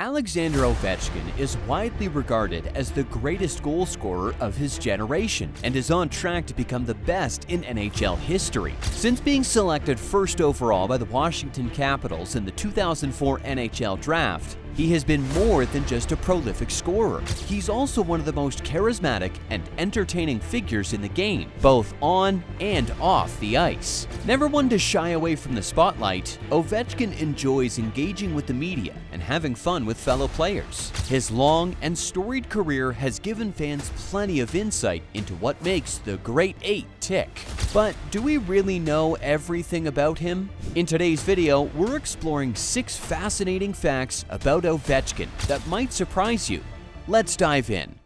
Alexander Ovechkin is widely regarded as the greatest goal scorer of his generation and is on track to become the best in NHL history. Since being selected first overall by the Washington Capitals in the 2004 NHL Draft, he has been more than just a prolific scorer. He's also one of the most charismatic and entertaining figures in the game, both on and off the ice. Never one to shy away from the spotlight, Ovechkin enjoys engaging with the media and having fun with fellow players. His long and storied career has given fans plenty of insight into what makes the Great Eight tick. But do we really know everything about him? In today's video, we're exploring 6 fascinating facts about Ovechkin that might surprise you. Let's dive in.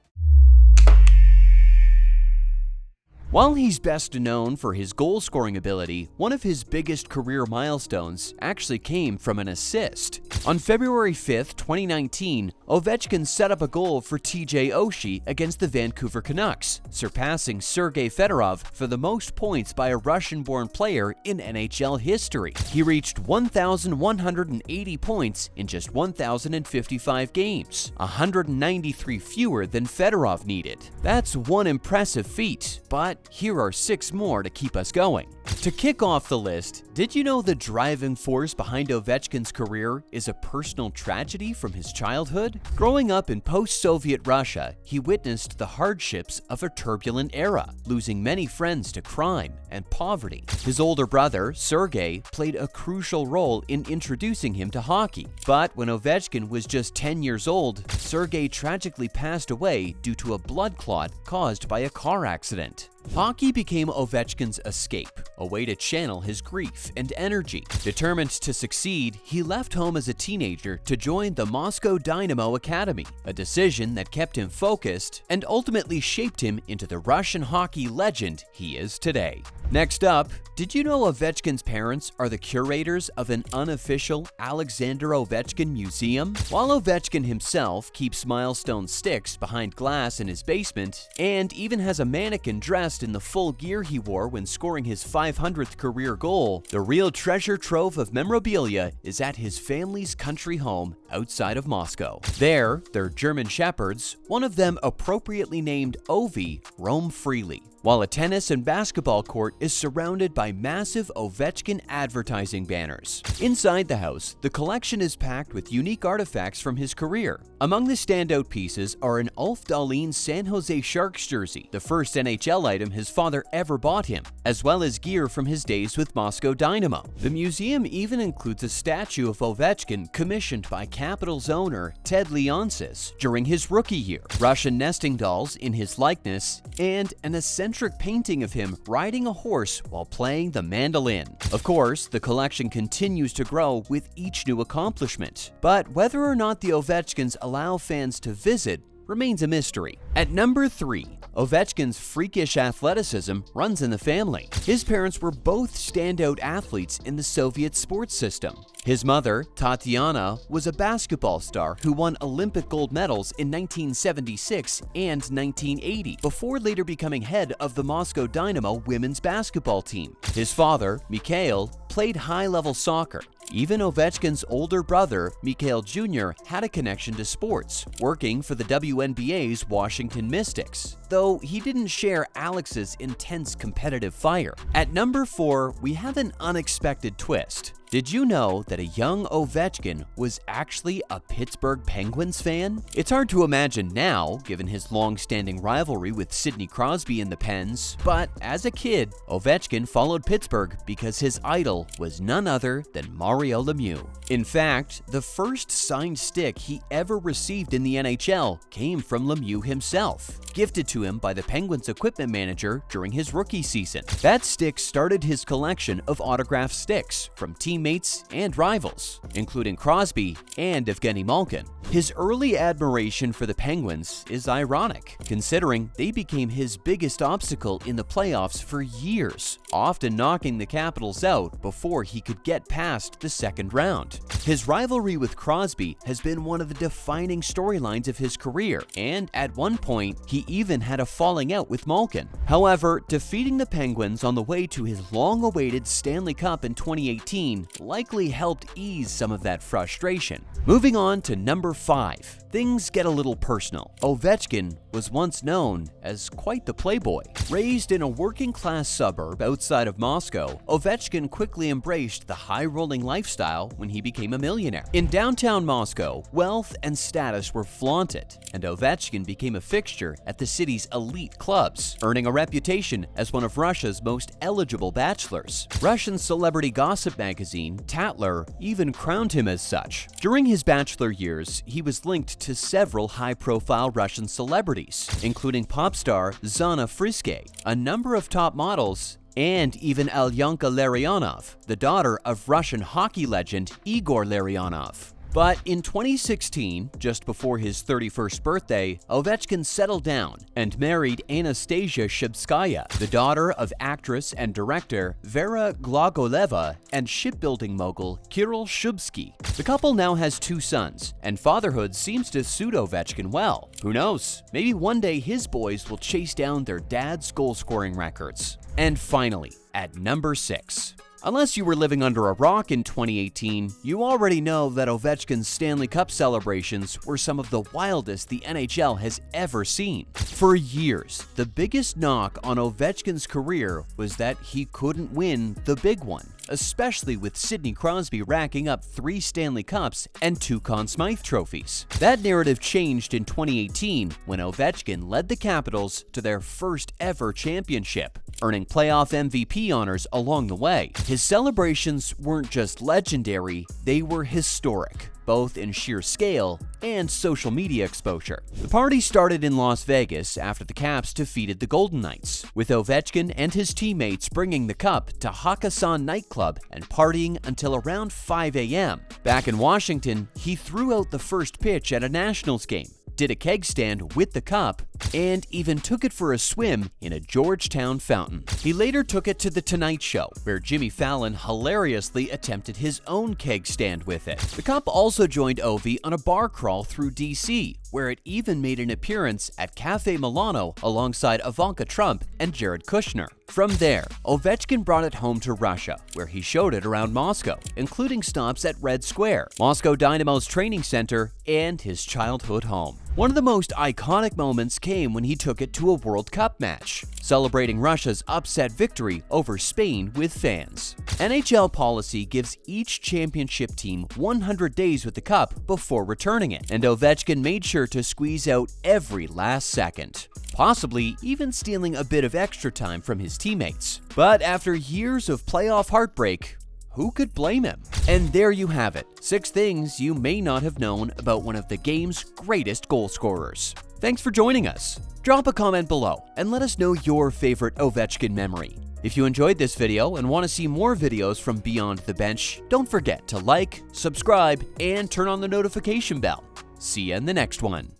While he's best known for his goal-scoring ability, one of his biggest career milestones actually came from an assist. On February 5, 2019, Ovechkin set up a goal for TJ Oshie against the Vancouver Canucks, surpassing Sergei Fedorov for the most points by a Russian-born player in NHL history. He reached 1,180 points in just 1,055 games, 193 fewer than Fedorov needed. That's one impressive feat, but here are 6 more to keep us going. To kick off the list, did you know the driving force behind Ovechkin's career is a personal tragedy from his childhood? Growing up in post-Soviet Russia, he witnessed the hardships of a turbulent era, losing many friends to crime and poverty. His older brother, Sergei, played a crucial role in introducing him to hockey. But when Ovechkin was just 10 years old, Sergei tragically passed away due to a blood clot caused by a car accident. Hockey became Ovechkin's escape, a way to channel his grief and energy. Determined to succeed, he left home as a teenager to join the Moscow Dynamo Academy, a decision that kept him focused and ultimately shaped him into the Russian hockey legend he is today. Next up, did you know Ovechkin's parents are the curators of an unofficial Alexander Ovechkin museum? While Ovechkin himself keeps milestone sticks behind glass in his basement and even has a mannequin dressed in the full gear he wore when scoring his 500th career goal, the real treasure trove of memorabilia is at his family's country home outside of Moscow. There, their German shepherds, one of them appropriately named Ovi, roam freely, while a tennis and basketball court is surrounded by massive Ovechkin advertising banners. Inside the house, the collection is packed with unique artifacts from his career. Among the standout pieces are an Ulf Dahlin San Jose Sharks jersey, the first NHL item his father ever bought him, as well as gear from his days with Moscow Dynamo. The museum even includes a statue of Ovechkin commissioned by Capitals owner Ted Leonsis during his rookie year, Russian nesting dolls in his likeness, and an eccentric painting of him riding a horse while playing the mandolin. Of course, the collection continues to grow with each new accomplishment, but whether or not the Ovechkins allow fans to visit remains a mystery. At number 3, Ovechkin's freakish athleticism runs in the family. His parents were both standout athletes in the Soviet sports system. His mother, Tatiana, was a basketball star who won Olympic gold medals in 1976 and 1980, before later becoming head of the Moscow Dynamo women's basketball team. His father, Mikhail, played high-level soccer. Even Ovechkin's older brother, Mikhail Jr., had a connection to sports, working for the WNBA's Washington Mystics, though he didn't share Alex's intense competitive fire. At number 4, we have an unexpected twist. Did you know that a young Ovechkin was actually a Pittsburgh Penguins fan? It's hard to imagine now, given his long-standing rivalry with Sidney Crosby and the Pens, but as a kid, Ovechkin followed Pittsburgh because his idol was none other than Mario Lemieux. In fact, the first signed stick he ever received in the NHL came from Lemieux himself, gifted to him by the Penguins equipment manager during his rookie season. That stick started his collection of autographed sticks from teammates and rivals, including Crosby and Evgeny Malkin. His early admiration for the Penguins is ironic, considering they became his biggest obstacle in the playoffs for years, often knocking the Capitals out before he could get past the second round. His rivalry with Crosby has been one of the defining storylines of his career, and at one point, he even had a falling out with Malkin. However, defeating the Penguins on the way to his long-awaited Stanley Cup in 2018 likely helped ease some of that frustration. Moving on to number 5. Things get a little personal. Ovechkin was once known as quite the playboy. Raised in a working-class suburb outside of Moscow, Ovechkin quickly embraced the high-rolling lifestyle when he became a millionaire. In downtown Moscow, wealth and status were flaunted, and Ovechkin became a fixture at the city's elite clubs, earning a reputation as one of Russia's most eligible bachelors. Russian celebrity gossip magazine Tatler even crowned him as such. During his bachelor years, he was linked to several high-profile Russian celebrities, including pop star Zana Friske, a number of top models, and even Alyonka Larionov, the daughter of Russian hockey legend Igor Larionov. But in 2016, just before his 31st birthday, Ovechkin settled down and married Anastasia Shibskaya, the daughter of actress and director Vera Glagoleva and shipbuilding mogul Kirill Shubsky. The couple now has 2 sons, and fatherhood seems to suit Ovechkin well. Who knows, maybe one day his boys will chase down their dad's goal-scoring records. And finally, at number 6. Unless you were living under a rock in 2018, you already know that Ovechkin's Stanley Cup celebrations were some of the wildest the NHL has ever seen. For years, the biggest knock on Ovechkin's career was that he couldn't win the big one, especially with Sidney Crosby racking up 3 Stanley Cups and 2 Conn Smythe trophies. That narrative changed in 2018 when Ovechkin led the Capitals to their first ever championship, earning playoff MVP honors along the way. His celebrations weren't just legendary, they were historic, both in sheer scale and social media exposure. The party started in Las Vegas after the Caps defeated the Golden Knights, with Ovechkin and his teammates bringing the cup to Hakkasan nightclub and partying until around 5 a.m. Back in Washington, he threw out the first pitch at a Nationals game, did a keg stand with the cup, and even took it for a swim in a Georgetown fountain. He later took it to The Tonight Show, where Jimmy Fallon hilariously attempted his own keg stand with it. The cup also joined Ovi on a bar crawl through DC, where it even made an appearance at Cafe Milano alongside Ivanka Trump and Jared Kushner. From there, Ovechkin brought it home to Russia, where he showed it around Moscow, including stops at Red Square, Moscow Dynamo's training center, and his childhood home. One of the most iconic moments came when he took it to a World Cup match, celebrating Russia's upset victory over Spain with fans. NHL policy gives each championship team 100 days with the cup before returning it, and Ovechkin made sure to squeeze out every last second, possibly even stealing a bit of extra time from his teammates. But after years of playoff heartbreak, who could blame him? And there you have it, 6 things you may not have known about one of the game's greatest goal scorers. Thanks for joining us. Drop a comment below and let us know your favorite Ovechkin memory. If you enjoyed this video and want to see more videos from Beyond the Bench, don't forget to like, subscribe, and turn on the notification bell. See you in the next one.